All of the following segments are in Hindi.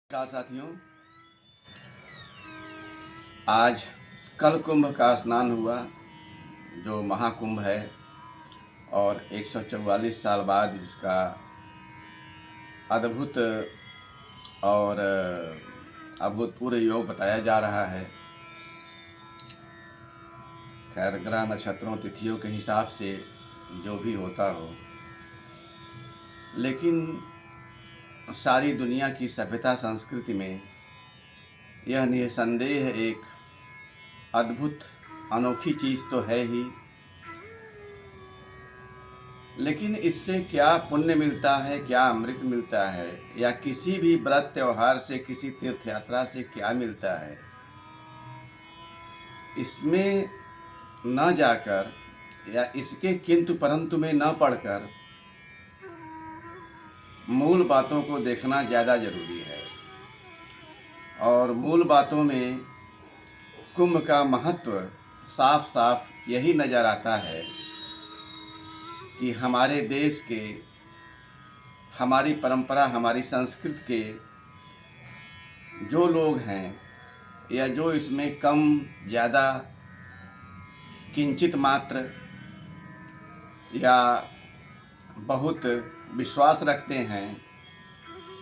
नमस्कार साथियों। आज कल कुंभ का स्नान हुआ जो महाकुंभ है और 144 साल बाद जिसका अद्भुत और अभूतपूर्व योग बताया जा रहा है। खैर ग्रह नक्षत्रों तिथियों के हिसाब से जो भी होता हो, लेकिन सारी दुनिया की सभ्यता संस्कृति में यह निसंदेह एक अद्भुत अनोखी चीज़ तो है ही, लेकिन इससे क्या पुण्य मिलता है, क्या अमृत मिलता है, या किसी भी व्रत त्योहार से, किसी तीर्थ यात्रा से क्या मिलता है, इसमें न जाकर या इसके किंतु परंतु में न पढ़कर मूल बातों को देखना ज़्यादा ज़रूरी है। और मूल बातों में कुंभ का महत्व साफ साफ यही नज़र आता है कि हमारे देश के, हमारी परंपरा, हमारी संस्कृति के जो लोग हैं या जो इसमें कम ज़्यादा किंचित मात्र या बहुत विश्वास रखते हैं,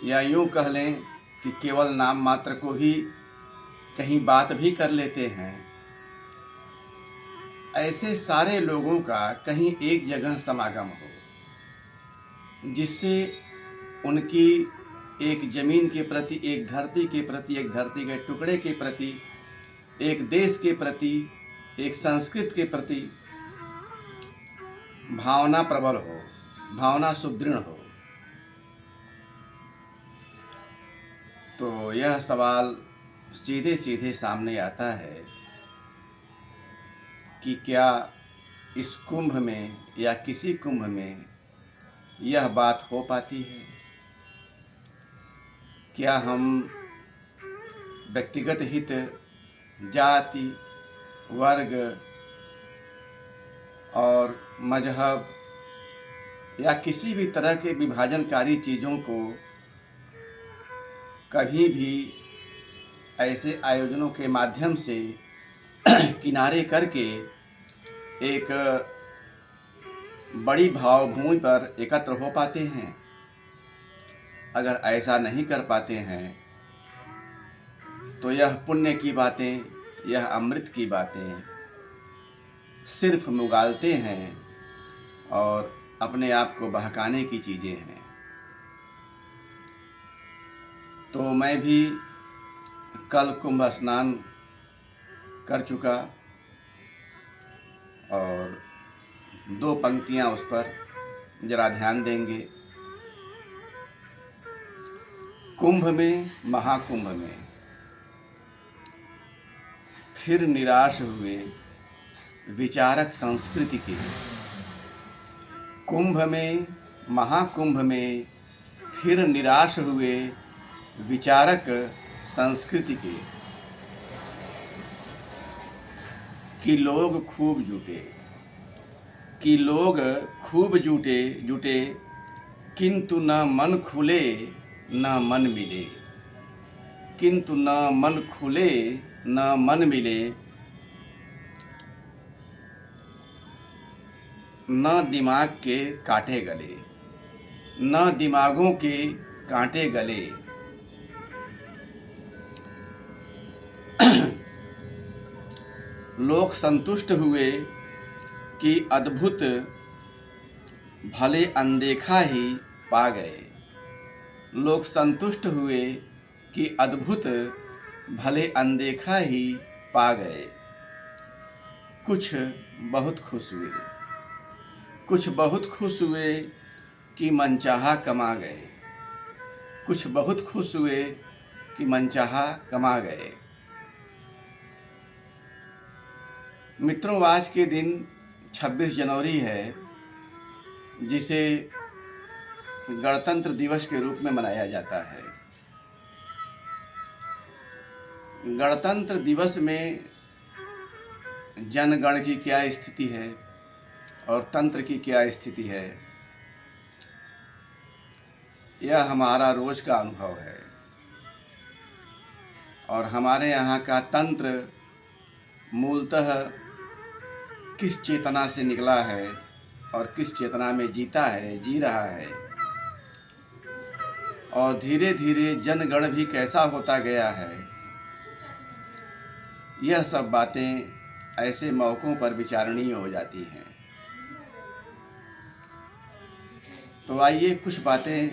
या यूँ कह लें कि केवल नाम मात्र को भी कहीं बात भी कर लेते हैं, ऐसे सारे लोगों का कहीं एक जगह समागम हो, जिससे उनकी एक ज़मीन के प्रति, एक धरती के प्रति, एक धरती के टुकड़े के प्रति, एक देश के प्रति, एक संस्कृति के प्रति भावना प्रबल हो, भावना सुदृढ़ हो। तो यह सवाल सीधे सीधे सामने आता है कि क्या इस कुंभ में या किसी कुंभ में यह बात हो पाती है? क्या हम व्यक्तिगत हित, जाति, वर्ग और मजहब या किसी भी तरह के विभाजनकारी चीज़ों को कभी भी ऐसे आयोजनों के माध्यम से किनारे करके एक बड़ी भावभूमि पर एकत्र हो पाते हैं? अगर ऐसा नहीं कर पाते हैं तो यह पुण्य की बातें, यह अमृत की बातें सिर्फ मुगालते हैं और अपने आप को बहकाने की चीज़ें हैं। तो मैं भी कल कुंभ स्नान कर चुका और दो पंक्तियां उस पर जरा ध्यान देंगे। कुंभ में, महाकुंभ में फिर निराश हुए विचारक संस्कृति के। कुंभ में, महाकुंभ में फिर निराश हुए विचारक संस्कृति के कि लोग खूब जुटे, कि लोग खूब जुटे किंतु न मन खुले न मन मिले, किंतु न मन खुले न मन मिले, न दिमाग के काटे गले, न दिमागों के कांटे गले। लोग संतुष्ट हुए कि अद्भुत भले अनदेखा ही पा गए। लोग संतुष्ट हुए कि अद्भुत भले अनदेखा ही पा गए। कुछ बहुत खुश हुए, कुछ बहुत खुश हुए कि मनचाहा कमा गए, कुछ बहुत खुश हुए कि मनचाहा कमा गए। मित्रों, आज के दिन 26 जनवरी है, जिसे गणतंत्र दिवस के रूप में मनाया जाता है। गणतंत्र दिवस में जनगण की क्या स्थिति है और तंत्र की क्या स्थिति है, यह हमारा रोज का अनुभव है। और हमारे यहाँ का तंत्र मूलतः किस चेतना से निकला है और किस चेतना में जीता है, जी रहा है, और धीरे धीरे जनगण भी कैसा होता गया है, यह सब बातें ऐसे मौक़ों पर विचारणीय हो जाती हैं। तो आइए कुछ बातें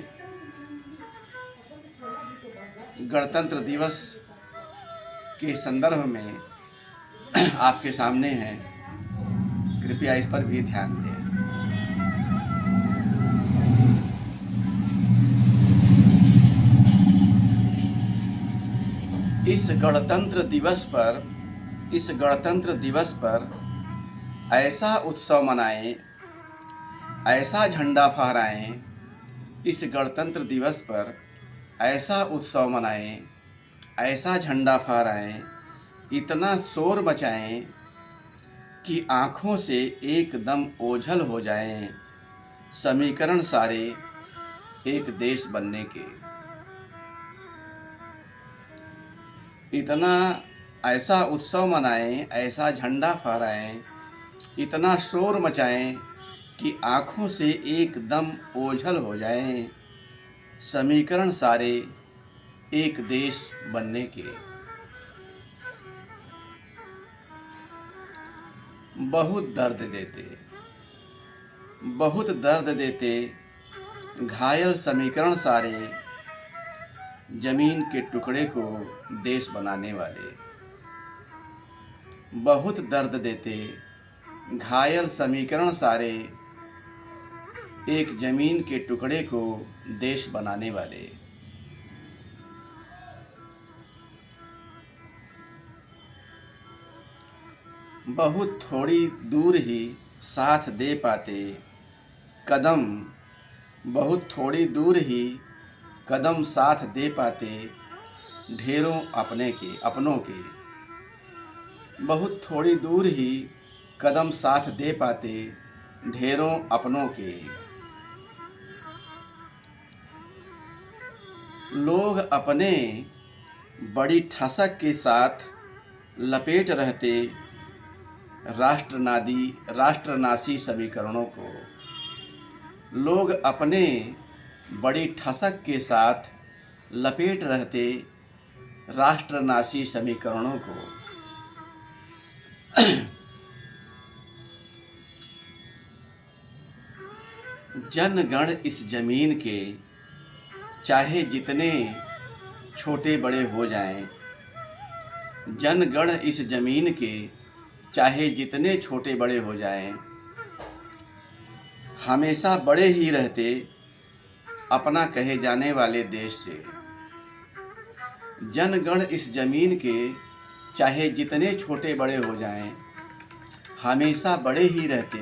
गणतंत्र दिवस के संदर्भ में आपके सामने हैं, कृपया इस पर भी ध्यान दें। इस गणतंत्र दिवस पर ऐसा उत्सव मनाएं, ऐसा झंडा फहराएं, इस गणतंत्र दिवस पर ऐसा उत्सव मनाएं, ऐसा झंडा फहराएं, इतना शोर मचाएं कि आँखों से एकदम ओझल हो जाएं समीकरण सारे एक देश बनने के। इतना ऐसा उत्सव मनाएं, ऐसा झंडा फहराएं, इतना शोर मचाएं कि आँखों से एकदम ओझल हो जाएं समीकरण सारे एक देश बनने के। बहुत दर्द देते घायल समीकरण सारे जमीन के टुकड़े को देश बनाने वाले। बहुत दर्द देते घायल समीकरण सारे एक जमीन के टुकड़े को देश बनाने वाले। बहुत थोड़ी दूर ही साथ दे पाते कदम, बहुत थोड़ी दूर ही कदम साथ दे पाते ढेरों अपनों के। बहुत थोड़ी दूर ही कदम साथ दे पाते ढेरों अपनों के। लोग अपने बड़ी ठसक के साथ लपेट रहते राष्ट्रनाशी समीकरणों को। लोग अपने बड़ी ठसक के साथ लपेट रहते राष्ट्रनाशी समीकरणों को। जनगण इस जमीन के चाहे जितने छोटे बड़े हो जाएं, जनगण इस जमीन के चाहे जितने छोटे बड़े हो जाएं, हमेशा बड़े ही रहते अपना कहे जाने वाले देश से। जनगण इस जमीन के चाहे जितने छोटे बड़े हो जाएं, हमेशा बड़े ही रहते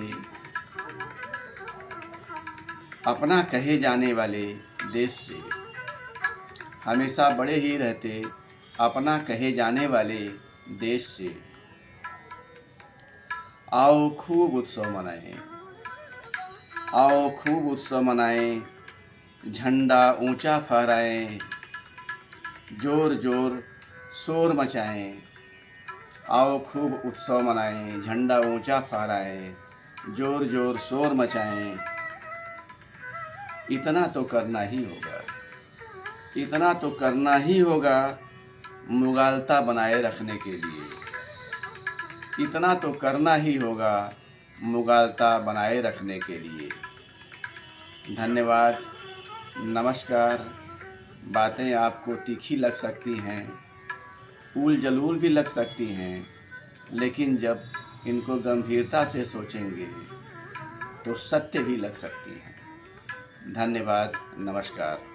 अपना कहे जाने वाले देश से। हमेशा बड़े ही रहते अपना कहे जाने वाले देश से। आओ खूब उत्सव मनाएं, आओ खूब उत्सव मनाएं, झंडा ऊंचा फहराएं, जोर जोर शोर मचाएं। आओ खूब उत्सव मनाएं, झंडा ऊंचा फहराएं, जोर जोर शोर मचाएं। इतना तो करना ही होगा, इतना तो करना ही होगा मुगालता बनाए रखने के लिए। इतना तो करना ही होगा मुगालता बनाए रखने के लिए। धन्यवाद, नमस्कार। बातें आपको तीखी लग सकती हैं, ऊल जलूल भी लग सकती हैं, लेकिन जब इनको गंभीरता से सोचेंगे तो सत्य भी लग सकती हैं। धन्यवाद, नमस्कार।